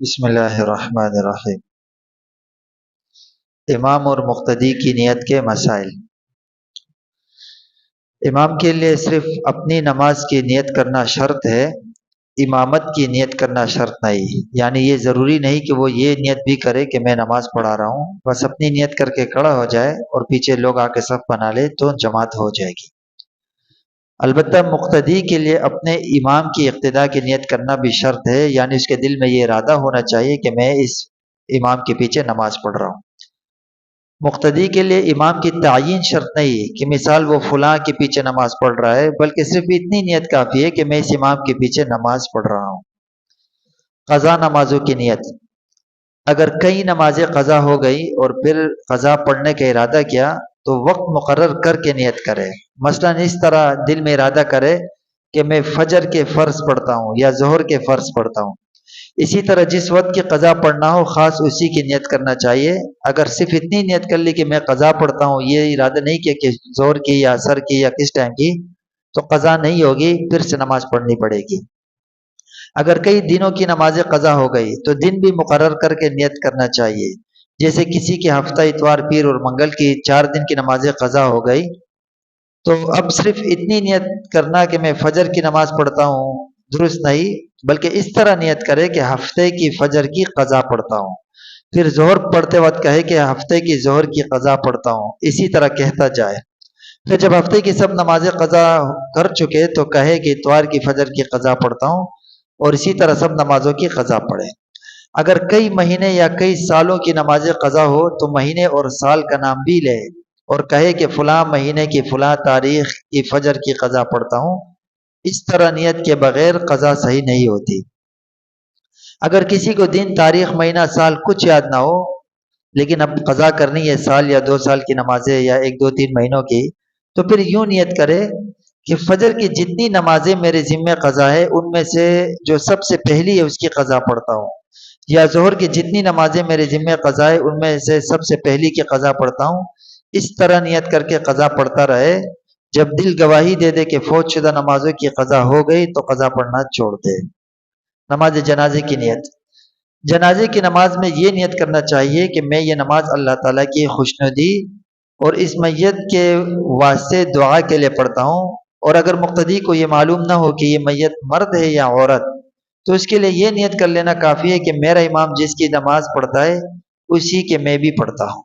بسم اللہ الرحمن الرحیم۔ امام اور مقتدی کی نیت کے مسائل۔ امام کے لیے صرف اپنی نماز کی نیت کرنا شرط ہے، امامت کی نیت کرنا شرط نہیں۔ یعنی یہ ضروری نہیں کہ وہ یہ نیت بھی کرے کہ میں نماز پڑھا رہا ہوں، بس اپنی نیت کر کے کھڑا ہو جائے اور پیچھے لوگ آ کے صف بنا لے تو جماعت ہو جائے گی۔ البتہ مقتدی کے لیے اپنے امام کی اقتداء کی نیت کرنا بھی شرط ہے، یعنی اس کے دل میں یہ ارادہ ہونا چاہیے کہ میں اس امام کے پیچھے نماز پڑھ رہا ہوں۔ مقتدی کے لیے امام کی تعیین شرط نہیں کہ مثال وہ فلاں کے پیچھے نماز پڑھ رہا ہے، بلکہ صرف اتنی نیت کافی ہے کہ میں اس امام کے پیچھے نماز پڑھ رہا ہوں۔ قضا نمازوں کی نیت۔ اگر کئی نمازیں قضا ہو گئی اور پھر قضا پڑھنے کا ارادہ کیا تو وقت مقرر کر کے نیت کرے۔ مثلا اس طرح دل میں ارادہ کرے کہ میں فجر کے فرض پڑھتا ہوں یا ظہر کے فرض پڑھتا ہوں۔ اسی طرح جس وقت کی قضا پڑھنا ہو خاص اسی کی نیت کرنا چاہیے۔ اگر صرف اتنی نیت کر لی کہ میں قضا پڑھتا ہوں، یہ ارادہ نہیں کیا کہ ظہر کی یا عصر کی یا کس ٹائم کی، تو قضا نہیں ہوگی، پھر سے نماز پڑھنی پڑے گی۔ اگر کئی دنوں کی نمازیں قضا ہو گئی تو دن بھی مقرر کر کے نیت کرنا چاہیے۔ جیسے کسی کے ہفتہ اتوار پیر اور منگل کی 4 دن کی نمازیں قضا ہو گئی تو اب صرف اتنی نیت کرنا کہ میں فجر کی نماز پڑھتا ہوں درست نہیں، بلکہ اس طرح نیت کرے کہ ہفتے کی فجر کی قضا پڑھتا ہوں۔ پھر ظہر پڑھتے وقت کہے کہ ہفتے کی ظہر کی قضا پڑھتا ہوں، اسی طرح کہتا جائے۔ پھر جب ہفتے کی سب نمازیں قضا کر چکے تو کہے کہ اتوار کی فجر کی قضا پڑھتا ہوں، اور اسی طرح سب نمازوں کی قضا پڑھے۔ اگر کئی مہینے یا کئی سالوں کی نمازیں قضا ہو تو مہینے اور سال کا نام بھی لے اور کہے کہ فلاں مہینے کی فلاں تاریخ کی فجر کی قضا پڑھتا ہوں۔ اس طرح نیت کے بغیر قضا صحیح نہیں ہوتی۔ اگر کسی کو دن، تاریخ، مہینہ، سال کچھ یاد نہ ہو لیکن اب قضا کرنی ہے سال یا 2 سال کی نمازیں یا 1، 2، 3 مہینوں کی، تو پھر یوں نیت کرے کہ فجر کی جتنی نمازیں میرے ذمہ قضا ہے ان میں سے جو سب سے پہلی ہے اس کی قضا پڑھتا ہوں، یا ظہر کی جتنی نمازیں میرے ذمہ قضا ہے ان میں سے سب سے پہلی کی قضا پڑھتا ہوں۔ اس طرح نیت کر کے قضا پڑھتا رہے۔ جب دل گواہی دے دے کہ فوت شدہ نمازوں کی قضا ہو گئی تو قضا پڑھنا چھوڑ دے۔ نماز جنازے کی نیت۔ جنازے کی نماز میں یہ نیت کرنا چاہیے کہ میں یہ نماز اللہ تعالیٰ کی خوشنودی اور اس میت کے واسطے دعا کے لیے پڑھتا ہوں، اور اگر مقتدی کو یہ معلوم نہ ہو کہ یہ میت مرد ہے یا عورت تو اس کے لیے یہ نیت کر لینا کافی ہے کہ میرا امام جس کی نماز پڑھتا ہے اسی کے میں بھی پڑھتا ہوں۔